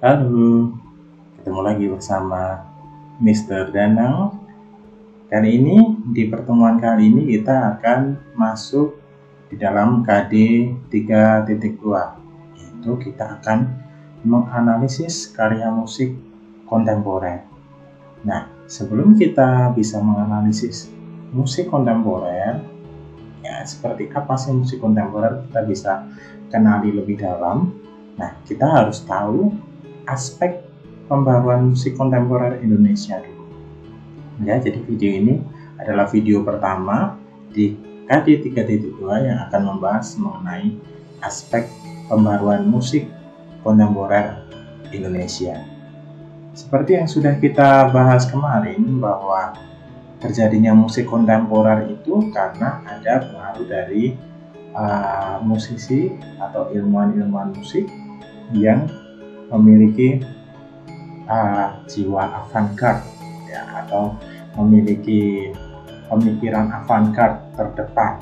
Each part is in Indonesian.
Halo, ketemu lagi bersama Mr. Danang. Kali ini, di pertemuan kali ini kita akan masuk di dalam KD 3.2, yaitu kita akan menganalisis karya musik kontemporer. Nah, sebelum kita bisa menganalisis musik kontemporer, ya seperti apa sih musik kontemporer, kita bisa kenali lebih dalam. Nah, kita harus tahu aspek pembaruan musik kontemporer Indonesia dulu. Ya, jadi video ini adalah video pertama di KD 3.2 yang akan membahas mengenai aspek pembaruan musik kontemporer Indonesia. Seperti yang sudah kita bahas kemarin, bahwa terjadinya musik kontemporer itu karena ada pengaruh dari musisi atau ilmuwan-ilmuwan musik yang memiliki jiwa avant-garde, ya, atau memiliki pemikiran avant-garde terdepan.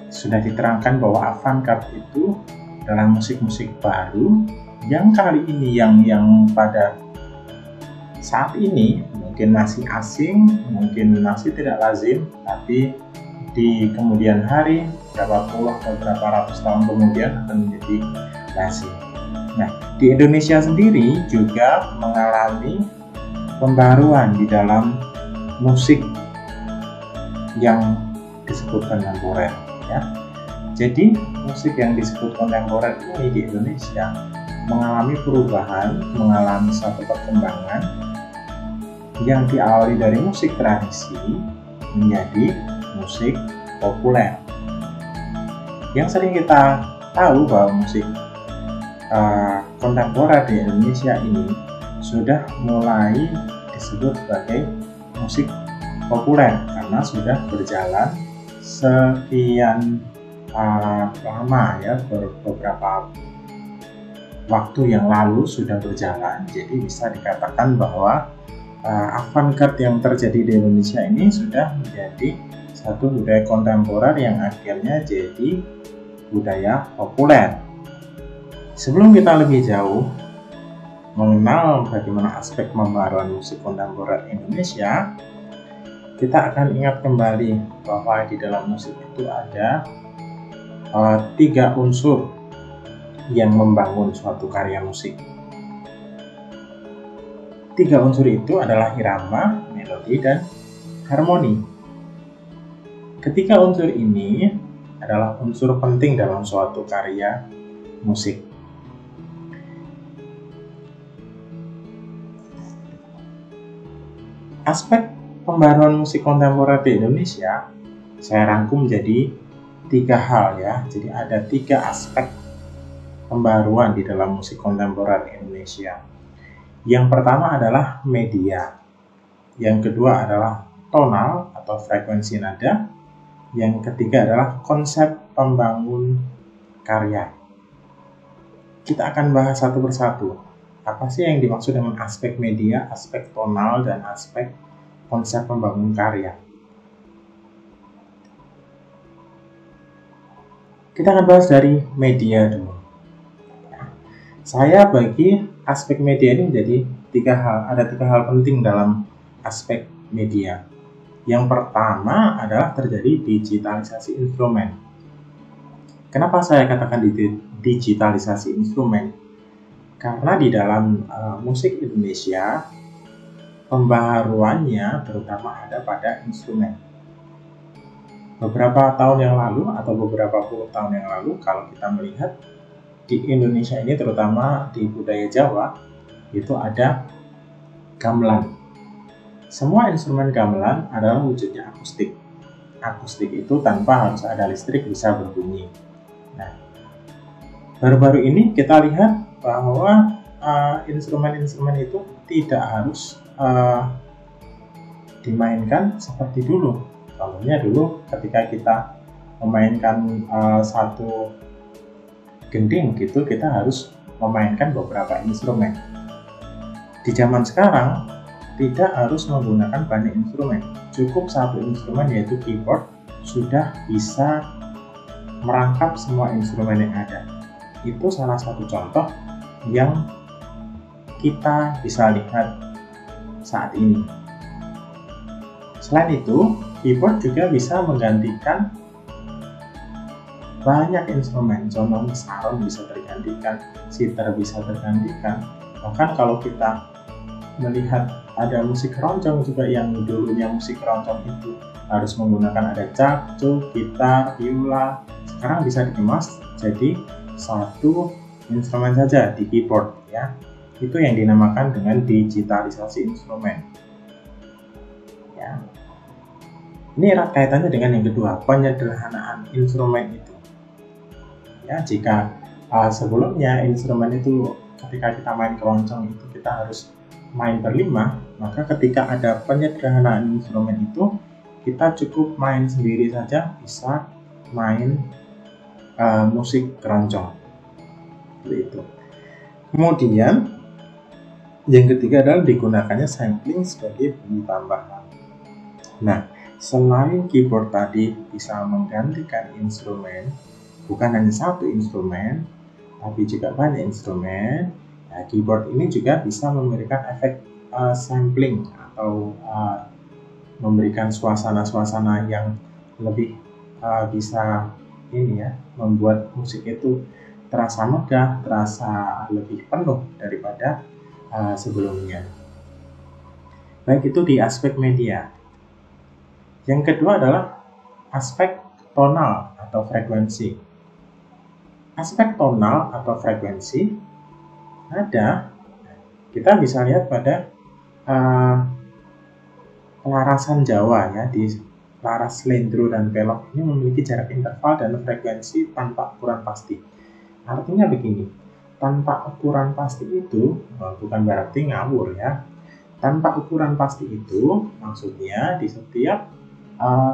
Sudah diterangkan bahwa avant-garde itu adalah musik-musik baru yang kali ini yang pada saat ini mungkin masih asing, mungkin masih tidak lazim, tapi di kemudian hari, beberapa puluh atau beberapa ratus tahun kemudian akan menjadi lazim. Nah, di Indonesia sendiri juga mengalami pembaruan di dalam musik yang disebut kontemporer, ya. Jadi, musik yang disebut kontemporer ini di Indonesia mengalami perubahan, mengalami satu perkembangan yang diawali dari musik tradisi menjadi musik populer. Yang sering kita tahu bahwa musik kontemporer di Indonesia ini sudah mulai disebut sebagai musik populer karena sudah berjalan sekian lama, ya, beberapa waktu yang lalu sudah berjalan. Jadi bisa dikatakan bahwa avant-garde yang terjadi di Indonesia ini sudah menjadi satu budaya kontemporer yang akhirnya jadi budaya populer. Sebelum kita lebih jauh mengenal bagaimana aspek pembaruan musik kontemporer Indonesia, kita akan ingat kembali bahwa di dalam musik itu ada 3 unsur yang membangun suatu karya musik. 3 unsur itu adalah irama, melodi, dan harmoni. Ketiga unsur ini adalah unsur penting dalam suatu karya musik. Aspek pembaruan musik kontemporer di Indonesia saya rangkum menjadi 3 hal, ya. Jadi ada 3 aspek pembaruan di dalam musik kontemporer Indonesia. Yang pertama adalah media. Yang kedua adalah tonal atau frekuensi nada. Yang ketiga adalah konsep pembangun karya. Kita akan bahas satu persatu. Apa sih yang dimaksud dengan aspek media, aspek tonal, dan aspek konsep pembangun karya? Kita akan bahas dari media dulu. Saya bagi aspek media ini menjadi 3 hal. Ada 3 hal penting dalam aspek media. Yang pertama adalah terjadi digitalisasi instrumen. Kenapa saya katakan digitalisasi instrumen? Karena di dalam musik Indonesia, pembaharuannya terutama ada pada instrumen. Beberapa tahun yang lalu atau beberapa puluh tahun yang lalu, kalau kita melihat di Indonesia ini, terutama di budaya Jawa, itu ada gamelan. Semua instrumen gamelan adalah wujudnya akustik. Akustik itu tanpa harus ada listrik bisa berbunyi. Nah, baru-baru ini kita lihat bahwa instrumen-instrumen itu tidak harus dimainkan seperti dulu. Contohnya dulu ketika kita memainkan satu gending gitu, kita harus memainkan beberapa instrumen. Di zaman sekarang tidak harus menggunakan banyak instrumen, cukup satu instrumen yaitu keyboard sudah bisa merangkap semua instrumen yang ada. Itu salah satu contoh yang kita bisa lihat saat ini. Selain itu, keyboard juga bisa menggantikan banyak instrumen. Contohnya saron bisa tergantikan, sitar bisa tergantikan. Bahkan kalau kita melihat ada musik keroncong juga, yang dulunya musik keroncong itu harus menggunakan ada cakco, gitar, biola, sekarang bisa dikemas jadi satu instrumen saja di keyboard ya. Itu yang dinamakan dengan digitalisasi instrumen ya. Ini erat kaitannya dengan yang kedua, penyederhanaan instrumen itu ya. Jika sebelumnya instrumen itu ketika kita main keroncong itu kita harus main berlima, maka ketika ada penyederhanaan instrumen itu kita cukup main sendiri saja bisa main musik keroncong itu. Kemudian yang ketiga adalah digunakannya sampling sebagai bunyi tambahan. Nah, selain keyboard tadi bisa menggantikan instrumen, bukan hanya satu instrumen tapi juga banyak instrumen, nah, keyboard ini juga bisa memberikan efek sampling atau memberikan suasana-suasana yang lebih bisa ini ya, membuat musik itu terasa megah, terasa lebih penuh daripada sebelumnya. Baik, itu di aspek media. Yang kedua adalah aspek tonal atau frekuensi. Aspek tonal atau frekuensi ada, kita bisa lihat pada pelarasan Jawa ya, di laras slendro dan pelok ini memiliki jarak interval dan frekuensi tanpa ukuran pasti. Artinya begini, tanpa ukuran pasti itu bukan berarti ngawur ya. Tanpa ukuran pasti itu maksudnya di setiap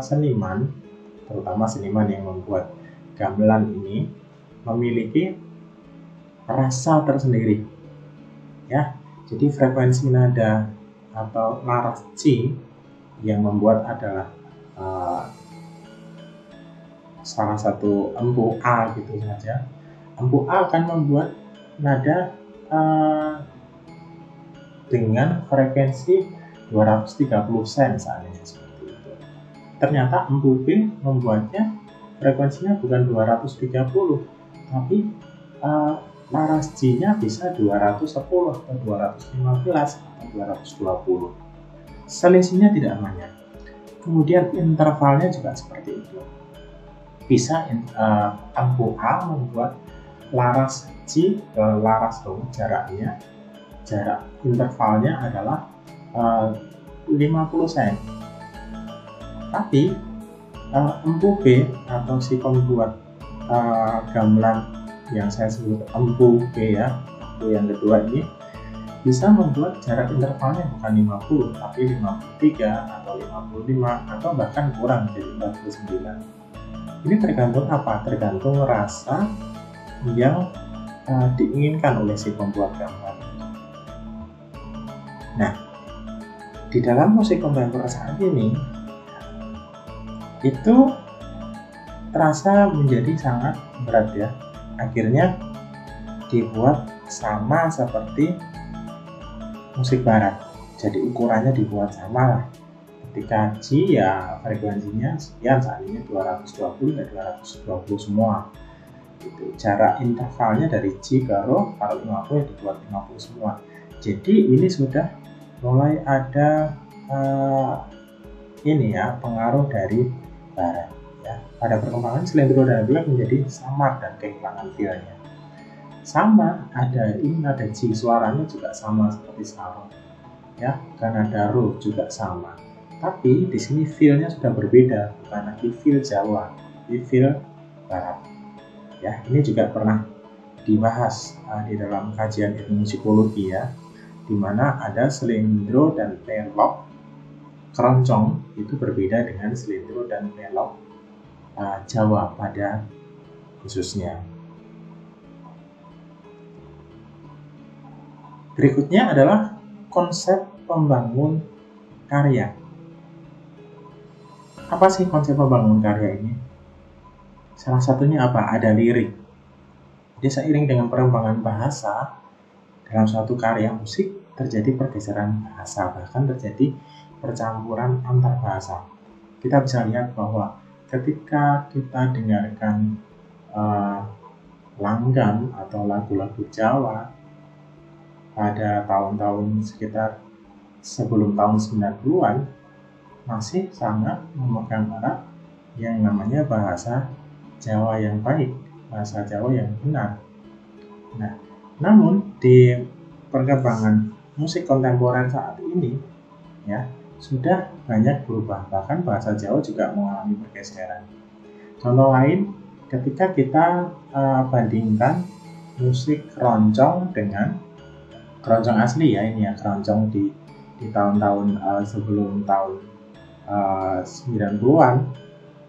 seniman, terutama seniman yang membuat gamelan ini memiliki rasa tersendiri ya. Jadi frekuensi nada atau laras C yang membuat adalah salah satu empu A gitu saja. Empu A akan membuat nada dengan frekuensi 230 sen seandainya seperti itu. Ternyata empu B membuatnya frekuensinya bukan 230, tapi laras G-nya bisa 210 atau 215 atau 220. Selisihnya tidak banyak. Kemudian intervalnya juga seperti itu. Bisa empu A membuat laras G ke laras Do jarak intervalnya adalah 50 sen. Tapi empu B atau si pembuat gamelan yang saya sebut empu B ya, empu yang kedua ini bisa membuat jarak intervalnya bukan 50 tapi 53 atau 55 atau bahkan kurang jadi 49. Ini tergantung apa? Tergantung rasa yang diinginkan oleh si pembuat gamelan. Nah, di dalam musik kontemporer saat ini itu terasa menjadi sangat berat ya. Akhirnya dibuat sama seperti musik barat, jadi ukurannya dibuat sama lah. Ketika G ya frekuensinya sekian, seandainya 220 ya 220 semua gitu. Jarak intervalnya dari G ke Ro kalau 50 ya dibuat 50 semua. Jadi ini sudah mulai ada ini ya, pengaruh dari barat ya. Pada perkembangan slendro dan pelok menjadi samar dan kehilangan feel-nya. Sama ada G, suaranya juga sama seperti saron ya, dan ada Ro juga sama, tapi di sini feel-nya sudah berbeda, bukan lagi feel Jawa, tapi feel barat ya. Ini juga pernah dibahas di dalam kajian etnomusikologi ya, di mana ada slendro dan pelok keroncong itu berbeda dengan slendro dan pelok Jawa pada khususnya. Berikutnya adalah konsep pembangun karya. Apa sih konsep pembangun karya ini? Salah satunya apa? Ada lirik. Jadi seiring dengan perkembangan bahasa dalam suatu karya musik terjadi pergeseran bahasa, bahkan terjadi percampuran antar bahasa. Kita bisa lihat bahwa ketika kita dengarkan langgam atau lagu-lagu Jawa pada tahun-tahun sekitar sebelum tahun 90-an, masih sangat memegang erat yang namanya bahasa Jawa yang baik, bahasa Jawa yang benar. Nah, namun di perkembangan musik kontemporer saat ini ya sudah banyak berubah, bahkan bahasa Jawa juga mengalami pergeseran. Contoh lain, ketika kita bandingkan musik keroncong dengan keroncong asli ya, ini ya keroncong di tahun-tahun sebelum tahun 90-an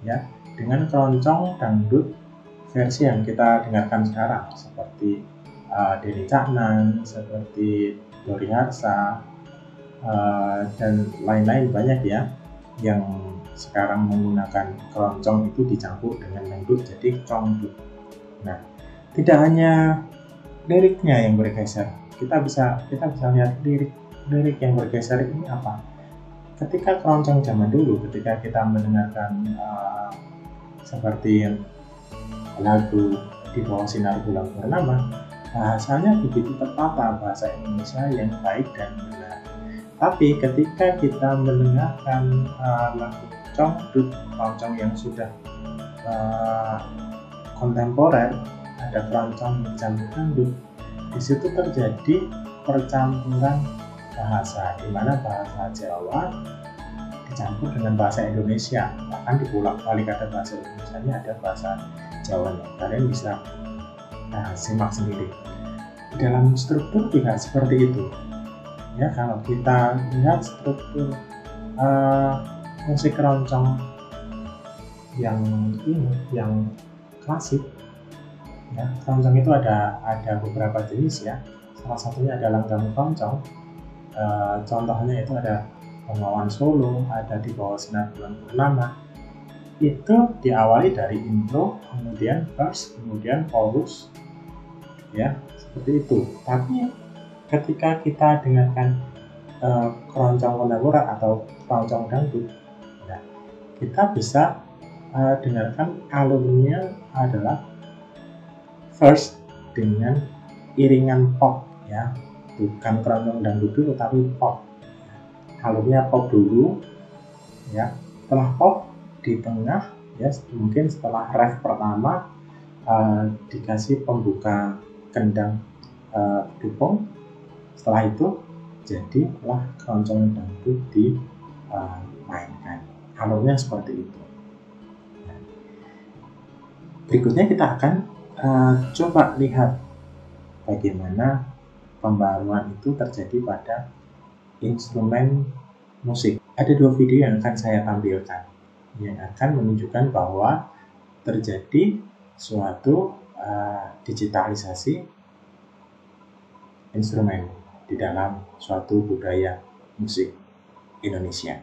ya, dengan keroncong dangdut versi yang kita dengarkan sekarang seperti Denny Caknan, seperti Dori Harsa, dan lain-lain banyak ya yang sekarang menggunakan keroncong itu dicampur dengan dangdut jadi congdut. Nah, tidak hanya liriknya yang bergeser, kita bisa lihat lirik yang bergeser ini apa. Ketika keroncong zaman dulu, ketika kita mendengarkan seperti lagu Di Bawah Sinar Bulan Purnama, bahasanya begitu tertata, bahasa Indonesia yang baik dan benar. Tapi ketika kita mendengarkan lagu congdut, keroncong yang sudah kontemporer, ada keroncong yang dicampur dangdut, di situ terjadi percampuran bahasa, di mana bahasa Jawa dicampur dengan bahasa Indonesia, bahkan dibolak-balik ada bahasa Indonesianya, ada bahasa Jawanya. Kalian bisa simak sendiri. Di dalam struktur juga seperti itu. Ya, kalau kita lihat struktur musik keroncong yang klasik, ya, keroncong itu ada beberapa jenis ya. Salah satunya ada langgam keroncong. Contohnya itu ada Bengawan Solo, ada Di Bawah Sinar Bulan Purnama. Itu diawali dari intro, kemudian verse, kemudian chorus, ya seperti itu. Tapi ketika kita dengarkan keroncong kontemporer atau keroncong dangdut, ya, kita bisa dengarkan alurnya adalah verse dengan iringan pop, ya, bukan keroncong dangdut dulu tapi pop. Alurnya pop dulu, ya. Setelah pop di tengah, ya mungkin setelah ref pertama dikasih pembuka kendang dukung. Setelah itu jadilah keroncong dangdut dimainkan. Alurnya seperti itu. Nah, berikutnya kita akan coba lihat bagaimana pembaruan itu terjadi pada instrumen musik. Ada 2 video yang akan saya tampilkan yang akan menunjukkan bahwa terjadi suatu digitalisasi instrumen di dalam suatu budaya musik Indonesia.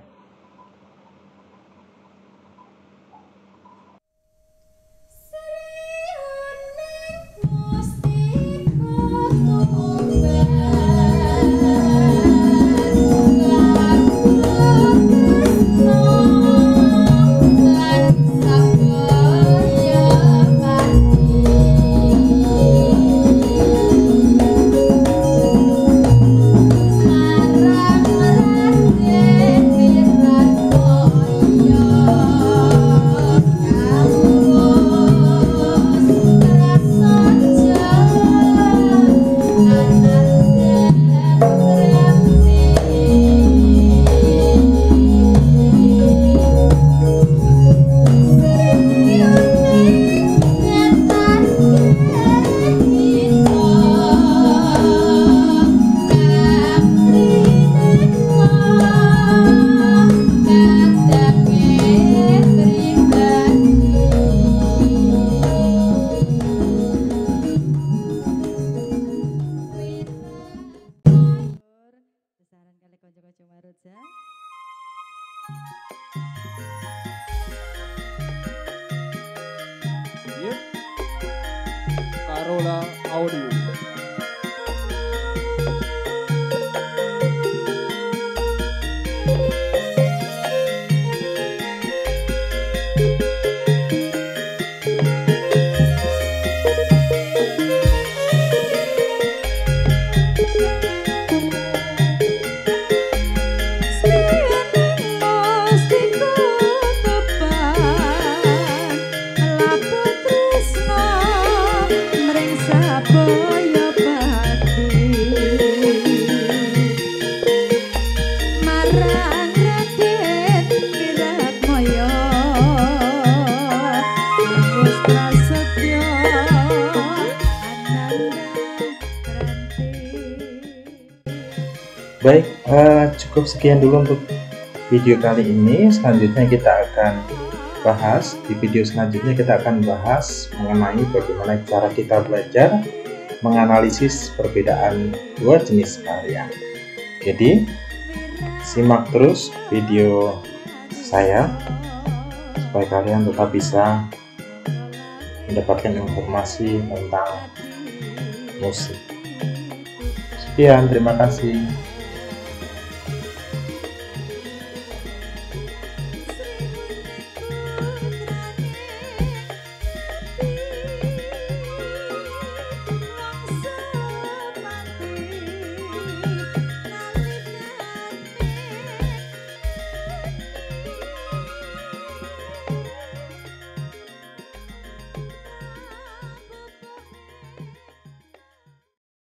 Carola Audio. Baik, cukup sekian dulu untuk video kali ini. Selanjutnya kita akan bahas, di video selanjutnya kita akan bahas mengenai bagaimana cara kita belajar menganalisis perbedaan dua jenis varian. Jadi, simak terus video saya supaya kalian tetap bisa mendapatkan informasi tentang musik. Sekian, terima kasih.